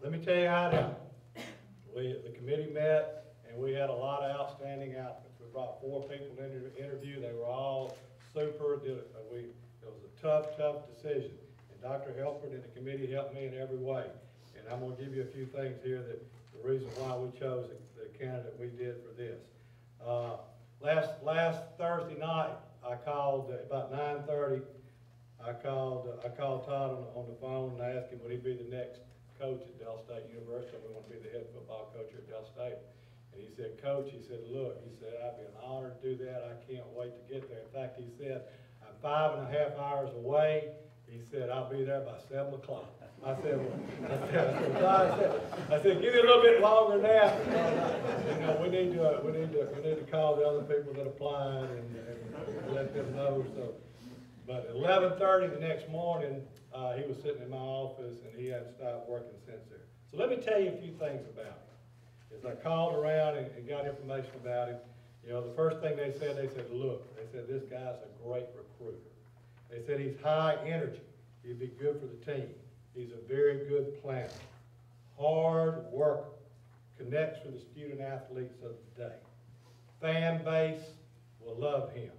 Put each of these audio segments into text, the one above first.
let me tell you how it happened. The committee met, and we had a lot of outstanding applicants. We brought 4 people into the interview. They were all super. It was a tough decision. And Dr. Helford and the committee helped me in every way. And I'm going to give you a few things here that the reason why we chose the candidate we did for this. Last Thursday night, I called about 9:30. I called Todd on the phone and I asked him would he be the next coach at Del State University. We want to be the head football coach at Del State. And he said, Coach, he said, look, he said, I'd be an honor to do that. I can't wait to get there. In fact, he said, I'm 5.5 hours away. He said, I'll be there by 7 o'clock. I said, give me a little bit longer than that. You know, we need to call the other people that applied and let them know. So, but at 11:30 the next morning, he was sitting in my office and he hadn't stopped working since there. So let me tell you a few things about him. As I called around and got information about him, you know, the first thing they said, look, they said, this guy's a great recruiter. They said he's high energy. He'd be good for the team. He's a very good planner. Hard worker. Connects with the student athletes of the day. Fan base will love him.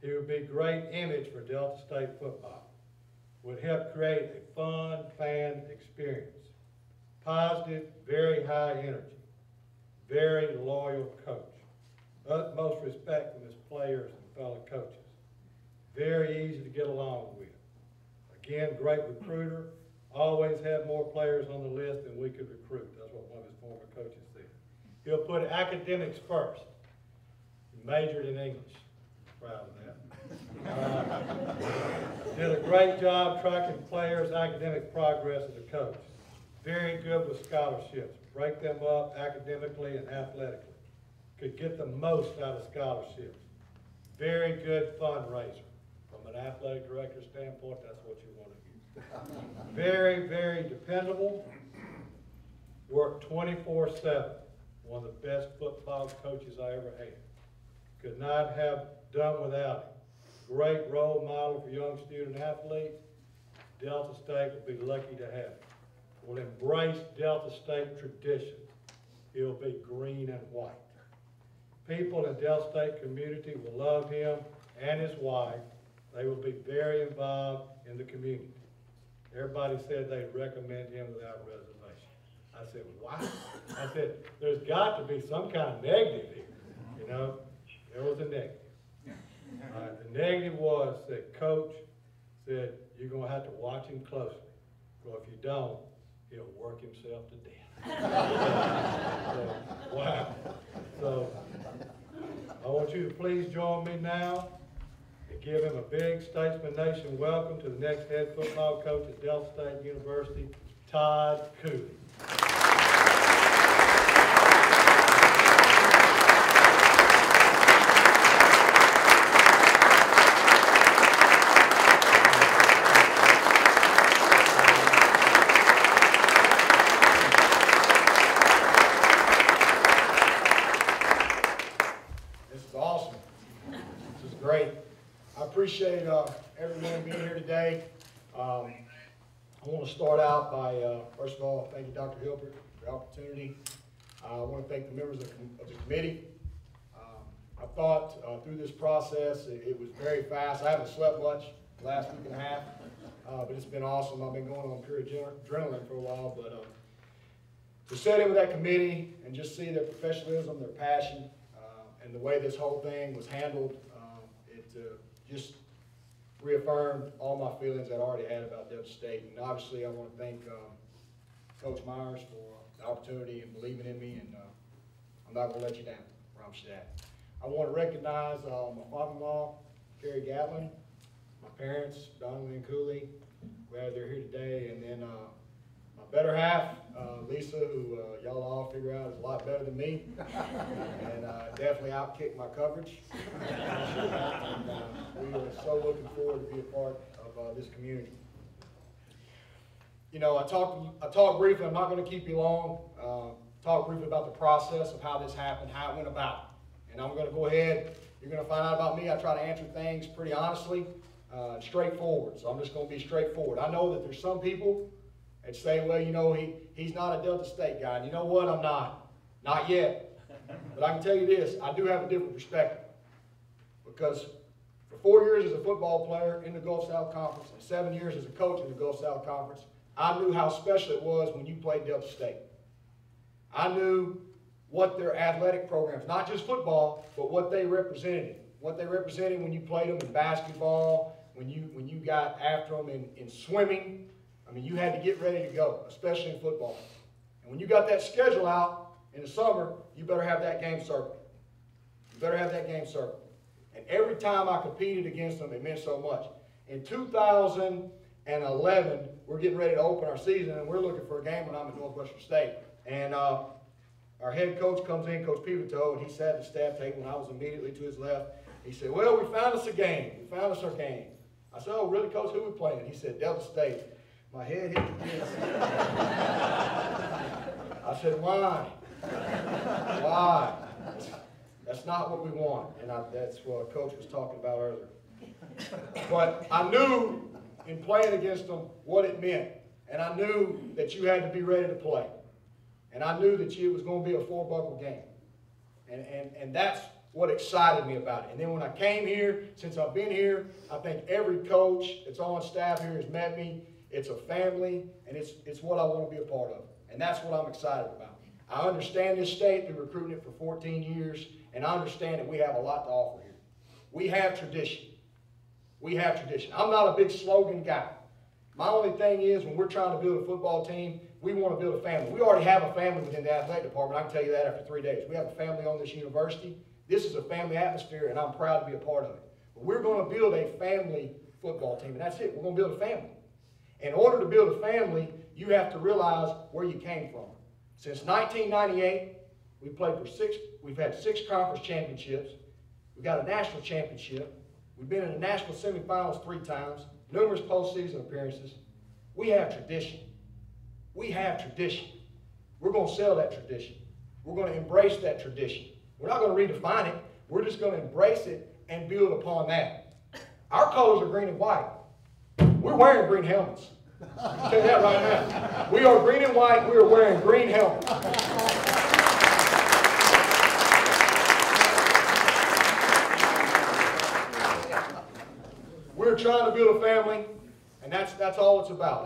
He would be a great image for Delta State football. Would help create a fun fan experience. Positive, very high energy. Very loyal coach. Utmost respect from his players and fellow coaches. Very easy to get along with. Again, great recruiter. Always had more players on the list than we could recruit. That's what one of his former coaches said. He'll put academics first. He majored in English. Proud of that. Did a great job tracking players' academic progress as a coach. Very good with scholarships. Break them up academically and athletically. Could get the most out of scholarships. Very good fundraiser. From an athletic director standpoint, that's what you want to use. Very, very dependable. Worked 24/7. One of the best football coaches I ever had. Could not have done without him. Great role model for young student athletes. Delta State will be lucky to have him. Will embrace Delta State tradition. He'll be green and white. People in Delta State community will love him and his wife. They will be very involved in the community. Everybody said they'd recommend him without reservation. I said, wow. I said, there's got to be some kind of negative here. You know, there was a negative. The negative was that Coach said, you're going to have to watch him closely. Well, if you don't, he'll work himself to death. So, wow. So, I want you to please join me now and give him a big Statesman Nation welcome to the next head football coach at Delta State University, Todd Cooley. Appreciate everyone being here today. I want to start out by, first of all, thank you, Dr. Hilbert, for the opportunity. I want to thank the members of the committee. I thought through this process, it was very fast. I haven't slept much the last week and a half, but it's been awesome. I've been going on pure adrenaline for a while, but to sit in with that committee and just see their professionalism, their passion, and the way this whole thing was handled, just reaffirmed all my feelings I'd already had about Delta State. And obviously I want to thank Coach Myers for the opportunity and believing in me, and I'm not going to let you down, I promise you that. I want to recognize my father-in-law, Kerry Gatlin, my parents, Donald and Cooley, glad they're here today, and then my better half, Lisa, who y'all all figure out is a lot better than me, and definitely outkicked my coverage. And, we are so looking forward to be a part of this community. You know, I talked briefly. I'm not going to keep you long. Talk briefly about the process of how this happened, how it went about, and I'm going to go ahead. You're going to find out about me. I try to answer things pretty honestly, straightforward. So I'm just going to be straightforward. I know that there's some people and say, well, you know, he's not a Delta State guy. And you know what? I'm not. Not yet. But I can tell you this, I do have a different perspective. Because for 4 years as a football player in the Gulf South Conference and 7 years as a coach in the Gulf South Conference, I knew how special it was when you played Delta State. I knew what their athletic programs, not just football, but what they represented. What they represented when you played them in basketball, when you got after them in swimming. I mean, you had to get ready to go, especially in football. And when you got that schedule out in the summer, you better have that game circled. You better have that game circled. And every time I competed against them, it meant so much. In 2011, we're getting ready to open our season, and we're looking for a game when I'm at Northwestern State. And our head coach comes in, Coach Pivotal, and he sat at the staff table, and I was immediately to his left. He said, well, we found us a game. We found us our game. I said, oh, really, Coach? Who are we playing? He said, Delta State. My head hit the desk. I said, why? Why? That's not what we want. And that's what Coach was talking about earlier. But I knew in playing against them what it meant. And I knew that you had to be ready to play. And I knew that it was going to be a four-buckle game. And that's what excited me about it. And then when I came here, since I've been here, I think every coach that's on staff here has met me. It's a family, and it's what I want to be a part of. And that's what I'm excited about. I understand this state through recruiting it for 14 years, and I understand that we have a lot to offer here. We have tradition. We have tradition. I'm not a big slogan guy. My only thing is when we're trying to build a football team, we want to build a family. We already have a family within the athletic department. I can tell you that after 3 days. We have a family on this university. This is a family atmosphere, and I'm proud to be a part of it. But we're going to build a family football team, and that's it. We're going to build a family. In order to build a family, you have to realize where you came from. Since 1998, we've had 6 conference championships. We've got a national championship. We've been in the national semifinals 3 times, numerous postseason appearances. We have tradition. We have tradition. We're going to sell that tradition. We're going to embrace that tradition. We're not going to redefine it. We're just going to embrace it and build upon that. Our colors are green and white. We're wearing green helmets. I'll tell you that right now. We are green and white. We are wearing green helmets. We're trying to build a family, and that's all it's about.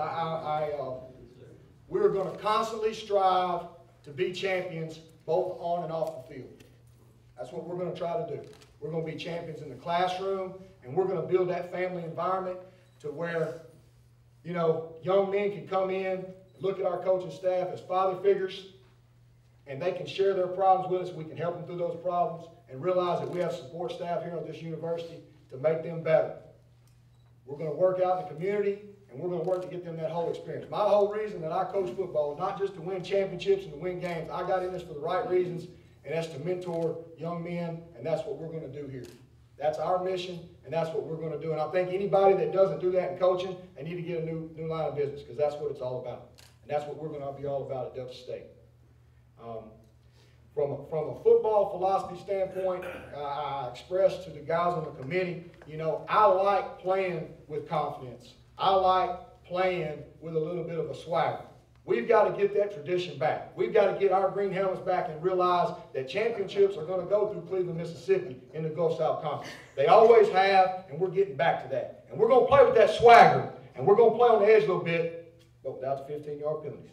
We're going to constantly strive to be champions both on and off the field. That's what we're going to try to do. We're going to be champions in the classroom, and we're going to build that family environment to where, you know, young men can come in, look at our coaching staff as father figures, and they can share their problems with us. We can help them through those problems and realize that we have support staff here at this university to make them better. We're going to work out in the community, and we're going to work to get them that whole experience. My whole reason that I coach football is not just to win championships and to win games. I got in this for the right reasons, and that's to mentor young men, and that's what we're going to do here. That's our mission, and that's what we're going to do. And I think anybody that doesn't do that in coaching, they need to get a new line of business, because that's what it's all about. And that's what we're going to be all about at Delta State. From a football philosophy standpoint, I expressed to the guys on the committee, you know, I like playing with confidence. I like playing with a little bit of a swagger. We've got to get that tradition back. We've got to get our green helmets back and realize that championships are going to go through Cleveland, Mississippi in the Gulf South Conference. They always have, and we're getting back to that. And we're going to play with that swagger, and we're going to play on the edge a little bit, but without the 15-yard penalties.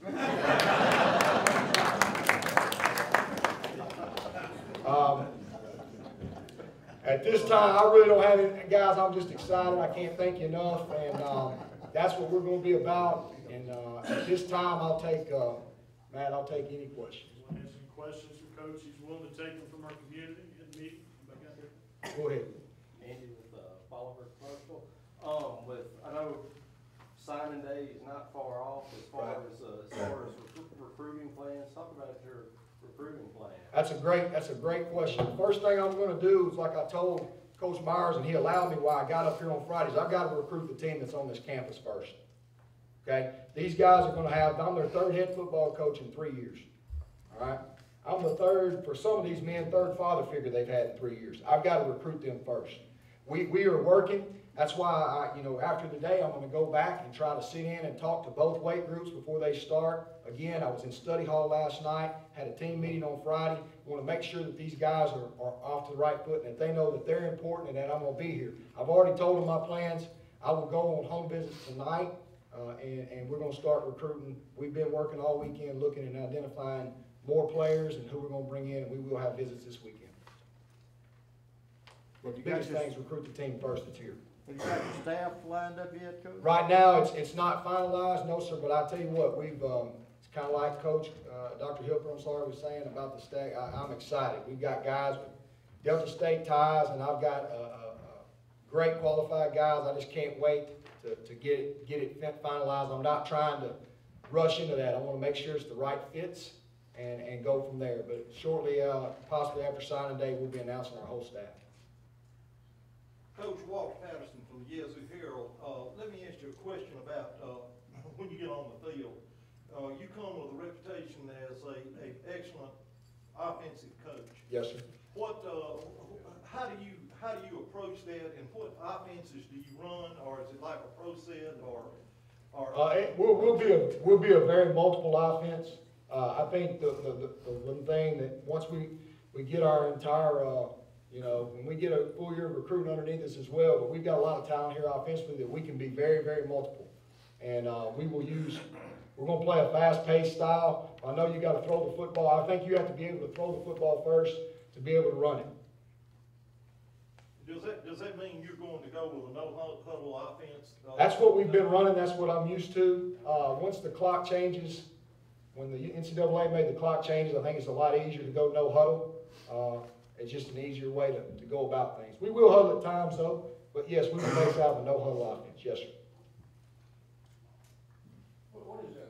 At this time, I really don't have any, guys, I'm just excited. I can't thank you enough, and that's what we're going to be about. And at this time, I'll take, Matt, I'll take any questions. You want to ask any questions for Coach? He's willing to take them from our community at the meeting. Anybody got there? Go ahead. Andy with Follower Commercial. I know signing day is not far off as far as recruiting plans. Talk about your recruiting plan. That's a great question. The first thing I'm going to do is, like I told Coach Myers, and he allowed me while I got up here on Fridays, I've got to recruit the team that's on this campus first. Okay? These guys are going to have, I'm their 3rd head football coach in 3 years. All right? I'm the 3rd, for some of these men, 3rd father figure they've had in 3 years. I've got to recruit them first. we are working. That's why after today, I'm gonna go back and try to sit in and talk to both weight groups before they start. Again, I was in study hall last night, had a team meeting on Friday. Want to make sure that these guys are off to the right foot and that they know that they're important and that I'm gonna be here. I've already told them my plans. I will go on home visits tonight, and we're gonna start recruiting. We've been working all weekend looking and identifying more players and who we're gonna bring in, and we will have visits this weekend. But the biggest thing is recruit the team first that's here. Have you got your staff lined up yet, Coach? Right now, it's not finalized, no, sir, but I tell you what, it's kind of like Coach, Dr. Hilper, was saying about the state. I'm excited. We've got guys with Delta State ties, and I've got great qualified guys. I just can't wait to get it finalized. I'm not trying to rush into that. I want to make sure it's the right fits and go from there. But shortly, possibly after signing day, we'll be announcing our whole staff. Coach Walter Patterson from the DSU Herald. Let me ask you a question about when you get on the field. You come with a reputation as a excellent offensive coach. Yes, sir. How do you approach that, and what offenses do you run, or is it like a pro set, We'll be a very multiple offense. I think the one thing that once we get our entire when we get a full year of recruiting underneath us as well, but we've got a lot of talent here offensively that we can be very, very multiple. And we're going to play a fast-paced style. I know you got to throw the football. I think you have to be able to throw the football first to be able to run it. Does that mean you're going to go with a no-huddle offense? That's what we've been running. That's what I'm used to. Once the clock changes, when the NCAA made the clock changes, I think it's a lot easier to go no huddle. It's just an easier way to go about things. We will huddle at times, though, but yes, we will base out of a no huddle offense. Yes, sir.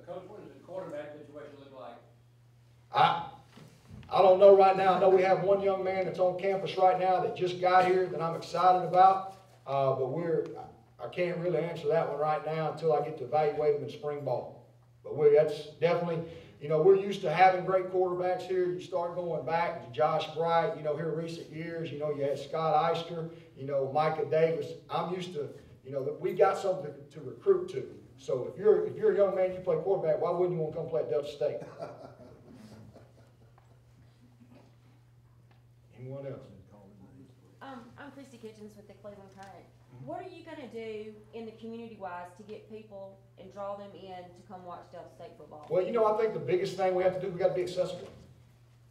Coach, what does the quarterback situation look like? I don't know right now. I know we have one young man that's on campus right now that just got here that I'm excited about, but I can't really answer that one right now until I get to evaluate him in spring ball. But that's definitely, we're used to having great quarterbacks here. You start going back to Josh Bright, here in recent years, you had Scott Eister, Micah Davis. I'm used to, that we got something to recruit to. So if you're a young man, you play quarterback, why wouldn't you want to come play at Delta State? Anyone else? I'm Christy Kitchens with the Cleveland Current. What are you going to do in the community-wise to get people and draw them in to come watch Delta State football? Well, I think the biggest thing we have to do, we got to be accessible.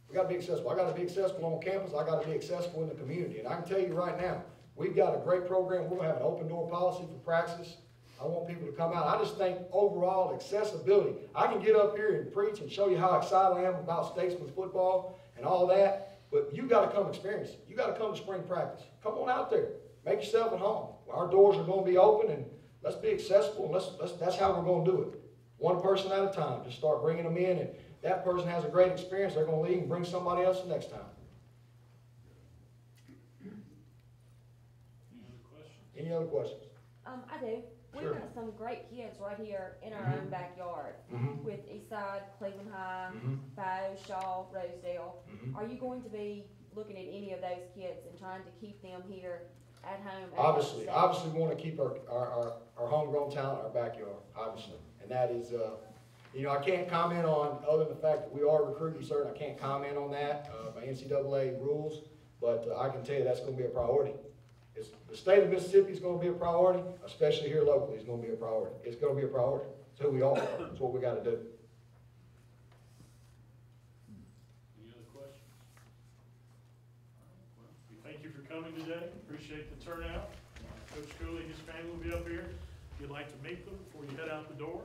We got to be accessible. I got to be accessible on campus. I got to be accessible in the community. And I can tell you right now, we've got a great program. We're going to have an open door policy for practice. I want people to come out. I just think overall accessibility. I can get up here and preach and show you how excited I am about Statesmen football and all that, but you got to come experience it. You got to come to spring practice. Come on out there. Make yourself at home. Our doors are going to be open, and let's be accessible, and that's how we're going to do it. One person at a time. Just start bringing them in, and that person has a great experience. They're going to leave and bring somebody else the next time. Any other questions? I do. We've Sure. got some great kids right here in our own backyard with Eastside, Cleveland High, Bow, Shaw, Rosedale. Are you going to be looking at any of those kids and trying to keep them here at home? Obviously, we want to keep our homegrown talent in our backyard, obviously. And that is, I can't comment on, other than the fact that we are recruiting certain, I can't comment on that by NCAA rules, but I can tell you that's going to be a priority. The state of Mississippi is going to be a priority, especially here locally. It's going to be a priority. It's going to be a priority. It's who we are. It's what we got to do. Any other questions? Well, we thank you for coming today. Appreciate the turnout. Coach Cooley and his family will be up here. If you'd like to meet them before you head out the door,